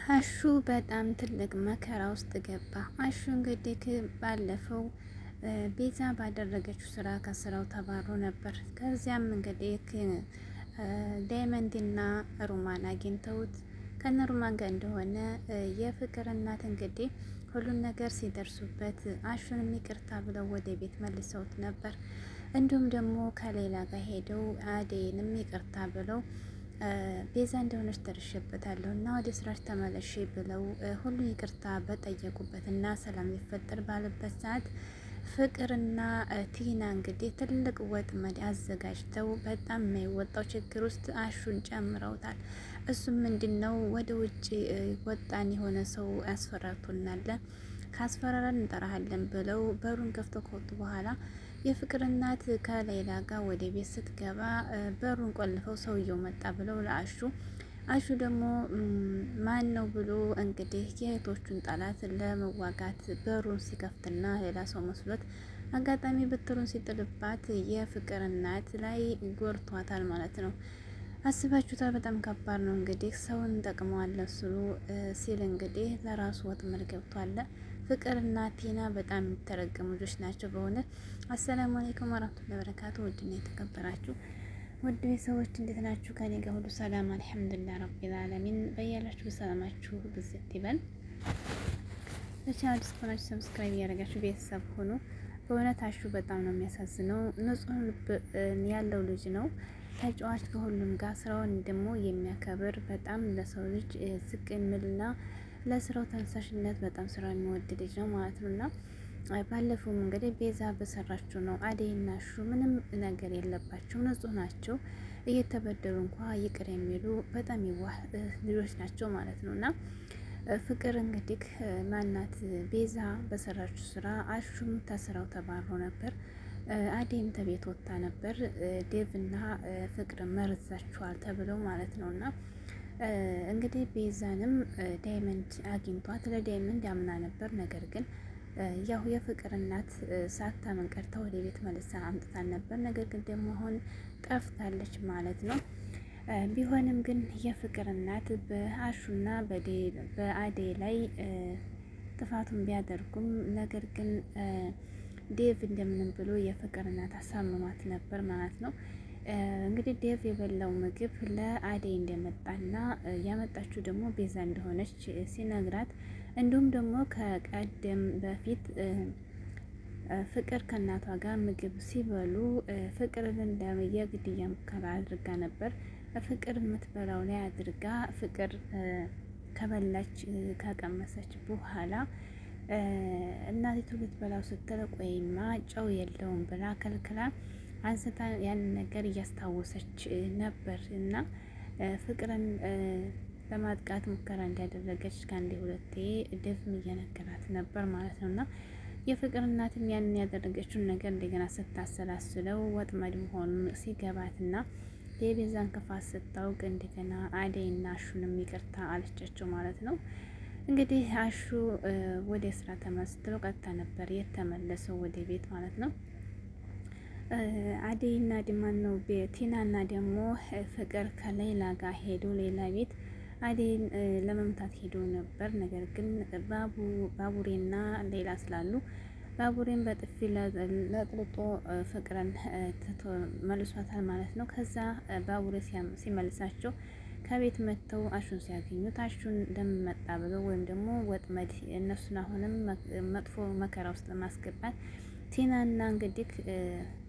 አሹ በጣም ትልቅ መከራ ውስጥ ገባ። አሹ እንግዲህ ባለፈው ቤዛ ባደረገችው ስራ ከስራው ተባሮ ነበር። ከዚያም እንግዲህ ዳይመንድና ሩማን አግኝተውት ከነ ሩማን ጋር እንደሆነ የፍቅር እናት እንግዲህ ሁሉን ነገር ሲደርሱበት አሹንም ይቅርታ ብለው ወደ ቤት መልሰውት ነበር። እንዲሁም ደግሞ ከሌላ ጋር ሄደው አደይንም ይቅርታ ብለው ቤዛ እንደሆነች ደርሼበታለሁ እና ወደ ስራሽ ተመለሽ ብለው ሁሉ ይቅርታ በጠየቁበት እና ሰላም ሊፈጠር ባለበት ሰዓት ፍቅርና ቲና እንግዲህ ትልቅ ወጥመድ አዘጋጅተው በጣም የማይወጣው ችግር ውስጥ አሹን ጨምረውታል። እሱም ምንድን ነው? ወደ ውጭ ወጣን የሆነ ሰው ያስፈራርቶናል፣ ካስፈራራን እንጠራሃለን ብለው በሩን ከፍቶ ከወጡ በኋላ የፍቅር እናት ከሌላ ጋር ወደ ቤት ስትገባ በሩን ቆልፈው ሰውየው መጣ ብለው ለአሹ አሹ ደግሞ ማን ነው ብሎ እንግዲህ የእህቶቹን ጠላት ለመዋጋት በሩን ሲከፍትና ሌላ ሰው መስሎት አጋጣሚ ብትሩን ሲጥልባት የፍቅር እናት ላይ ጎርቷታል ማለት ነው። አስባችሁታል? በጣም ከባድ ነው። እንግዲህ ሰውን እንጠቅመዋለን ስሉ ሲል እንግዲህ ለራሱ ወጥመድ ገብቷል። ፍቅርና ቲና በጣም የሚተረገሙ ልጆች ናቸው በእውነት። አሰላሙ አለይኩም ወራህመቱላሂ ወበረካቱ። ውድና የተከበራችሁ ውድ ቤተሰቦች እንዴት ናችሁ? ከኔ ጋር ሁሉ ሰላም አልሐምዱሊላህ ረቢል ዓለሚን። በያላችሁ በሰላማችሁ ብዝት ይበል። ለቻናል ዲስኮናችሁ ሰብስክራይብ እያደረጋችሁ ቤተሰብ ሆኑ። በእውነት አሹ በጣም ነው የሚያሳዝነው። ንጹህ ልብ ያለው ልጅ ነው። ተጫዋች ከሁሉም ጋር ስራውን ደግሞ የሚያከብር በጣም ለሰው ልጅ ዝቅ የሚልና ለስራው ተነሳሽነት በጣም ስራ የሚወድ ልጅ ነው ማለት ነው። እና ባለፈውም እንግዲህ ቤዛ በሰራችው ነው። አደይና አሹ ምንም ነገር የለባቸው፣ ንጹህ ናቸው። እየተበደሉ እንኳ ይቅር የሚሉ በጣም የዋህ ልጆች ናቸው ማለት ነው። እና ፍቅር እንግዲህ ማናት ቤዛ በሰራችው ስራ አሹም ተስራው ተባሮ ነበር። አደይም ተቤት ወጥታ ነበር። ዴቭና ፍቅር መርዛችኋል ተብለው ማለት ነው። እና እንግዲህ ቤዛንም ዳይመንድ አግኝቷት ለዳይመንድ ያምና ነበር። ነገር ግን ያው የፍቅር እናት ሳታመን ቀርታ ወደ ቤት መልሳ አምጥታን ነበር። ነገር ግን ደግሞ አሁን ጠፍታለች ማለት ነው። ቢሆንም ግን የፍቅር እናት በአሹና በአደይ ላይ ጥፋቱን ቢያደርጉም ነገር ግን ዴቭ እንደምንም ብሎ የፍቅር እናት አሳምሟት ነበር ማለት ነው። እንግዲህ ዴቭ የበላው ምግብ ለአደይ እንደመጣና ያመጣችው ደግሞ ቤዛ እንደሆነች ሲነግራት እንዲሁም ደግሞ ከቀደም በፊት ፍቅር ከእናቷ ጋር ምግብ ሲበሉ ፍቅርን የግድያ ሙከራ አድርጋ ነበር። ፍቅር የምትበላው ላይ አድርጋ ፍቅር ከበላች ከቀመሰች በኋላ እናቲቱ ልትበላው ስትል ቆይማ ጨው የለውም ብላ ከልክላ አንስታ ያንን ነገር እያስታወሰች ነበር እና ፍቅርን ለማጥቃት ሙከራ እንዳደረገች ከአንዴ ሁለቴ ዴቭም እየነገራት ነበር ማለት ነው። እና የፍቅር እናትም ያንን ያደረገችውን ነገር እንደገና ስታሰላስለው ወጥመድ መሆኑን ሲገባትና የቤዛን ክፋት ስታውቅ እንደገና አደይና አሹንም ይቅርታ አለቻቸው ማለት ነው። እንግዲህ አሹ ወደ ስራ ተመስሎ ቀጥታ ነበር የተመለሰው ወደ ቤት ማለት ነው። አደይና ዲማን ነው ቲናና ደግሞ ፍቅር ከሌላ ጋር ሄዶ ሌላ ቤት አደይን ለመምታት ሄዶ ነበር። ነገር ግን ባቡሬና ሌላ ስላሉ ባቡሬን በጥፊ ለጥልጦ ፍቅርን መልሷታል ማለት ነው። ከዛ ባቡሬ ሲመልሳቸው ከቤት መጥተው አሹን ሲያገኙት አሹን እንደምመጣ ብለው ወይም ደግሞ ወጥመድ እነሱን አሁንም መጥፎ መከራ ውስጥ ማስገባት ቲናና እንግዲህ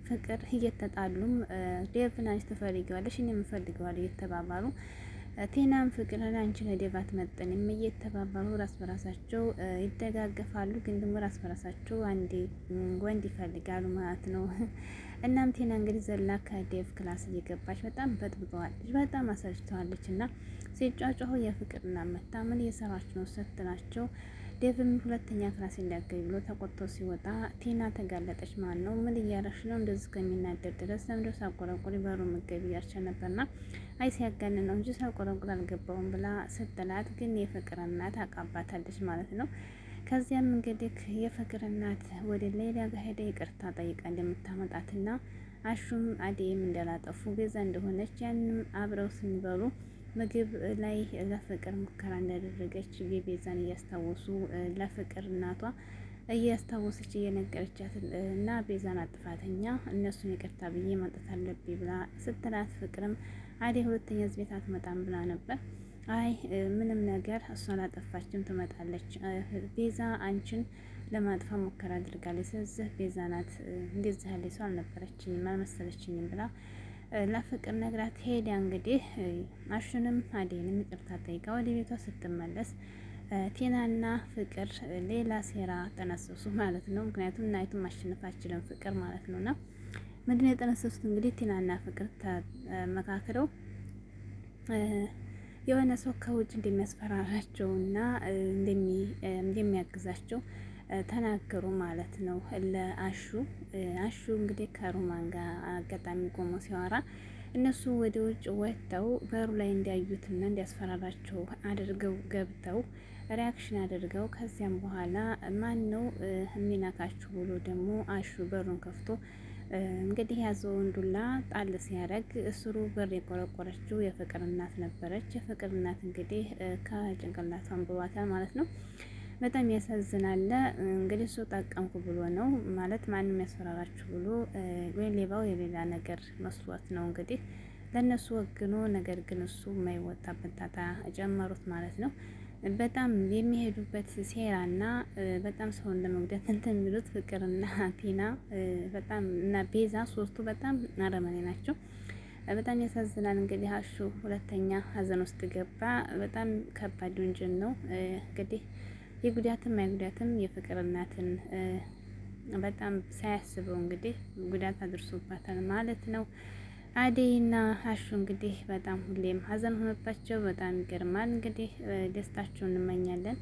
ፍቅር እየተጣሉም ዴቭን አንቺ ትፈልጊዋለሽ እኔ የምፈልገዋለሁ እየተባባሉ ቲናም ፍቅርን አንቺ ለዴቭ አትመጥንም እየተባባሉ ራስ በራሳቸው ይደጋገፋሉ። ግን ደግሞ ራስ በራሳቸው አንዴ ወንድ ይፈልጋሉ ማለት ነው። እናም ቲና እንግዲህ ዘላ ከዴቭ ክላስ እየገባች በጣም በጥብጠዋለች፣ በጣም አሰልችተዋለች። እና ሲጫጫሁ የፍቅርና መታመን እየሰራች ነው ስትላቸው ዴቭም ሁለተኛ ክላስ እንዲያገኝ ብሎ ተቆጥቶ ሲወጣ ቲና ተጋለጠች ማለት ነው። ምን እያረሽ ነው እንደዚህ ከሚናደድ ድረስ ለምዶ ሳቆረቁሪ በሩ ምገብ እያልቻ ነበርና አይ ሲያጋን ነው እንጂ ሳቆረቁር አልገባውም ብላ ስትላት ግን የፍቅር እናት አቃባታለች ማለት ነው። ከዚያም እንግዲህ የፍቅር እናት ወደ ሌላ ጋር ሄዳ ይቅርታ ጠይቃ እንደምታመጣትና አሹም አደይም እንዳላጠፉ ቤዛ እንደሆነች ያንም አብረው ስንበሉ ምግብ ላይ ለፍቅር ሙከራ እንዳደረገች የቤዛን እያስታወሱ ለፍቅር እናቷ እያስታወሰች እየነገረቻት እና ቤዛን አጥፋተኛ እነሱን ይቅርታ ብዬ ማምጣት አለብኝ ብላ ስትላት ፍቅርም አደይ ሁለተኛ እዚህ ቤት አትመጣም ብላ ነበር። አይ ምንም ነገር እሷ አላጠፋችም ትመጣለች። ቤዛ አንቺን ለማጥፋት ሙከራ አድርጋለች። ስለዚህ ቤዛ ናት እንደዚህ ያለ ሰው አልነበረችኝም አልመሰለችኝም ብላ ለፍቅር ነግራት ሄዳ እንግዲህ አሹንም አደይንም ይቅርታ ጠይቃ ወደ ቤቷ ስትመለስ ቲናና ፍቅር ሌላ ሴራ ጠነሰሱ ማለት ነው። ምክንያቱም እናይቱን ማሸነፍ አትችልም ፍቅር ማለት ነውና ምንድነው የጠነሰሱት እንግዲህ ቲናና ፍቅር ተመካክረው የሆነ ሰው ከውጭ እንደሚያስፈራራቸውና እንደሚያግዛቸው ተናገሩ ማለት ነው ለአሹ። አሹ እንግዲህ ከሮማን ጋር አጋጣሚ ቆሞ ሲያወራ እነሱ ወደ ውጭ ወጥተው በሩ ላይ እንዲያዩትና እንዲያስፈራራቸው አድርገው ገብተው ሪያክሽን አድርገው ከዚያም በኋላ ማን ነው የሚናካችሁ ብሎ ደግሞ አሹ በሩን ከፍቶ እንግዲህ ያዘውን ዱላ ጣል ሲያደርግ እስሩ በር የቆረቆረችው የፍቅር እናት ነበረች። የፍቅር እናት እንግዲህ ከጭንቅላቷ አንብቧታል ማለት ነው። በጣም ያሳዝናል። እንግዲህ እሱ ጠቀምኩ ብሎ ነው ማለት ማንም ያስፈራራችሁ ብሎ ወይ ሌባው የሌላ ነገር መስሏት ነው እንግዲህ ለነሱ ወግኖ፣ ነገር ግን እሱ የማይወጣበት ጣጣ ጨመሩት ማለት ነው። በጣም የሚሄዱበት ሴራና በጣም ሰውን ለመጉዳት እንትን የሚሉት ፍቅርና ቲና በጣም እና ቤዛ ሶስቱ በጣም አረመኔ ናቸው። በጣም ያሳዝናል። እንግዲህ አሹ ሁለተኛ ሀዘን ውስጥ ገባ። በጣም ከባድ ወንጀል ነው እንግዲህ የጉዳትም አይጉዳትም የፍቅር እናትን በጣም ሳያስበው እንግዲህ ጉዳት አድርሶባታል ማለት ነው። አደይና አሹ እንግዲህ በጣም ሁሌም ሀዘን ሆነባቸው። በጣም ይገርማል። እንግዲህ ደስታቸውን እንመኛለን።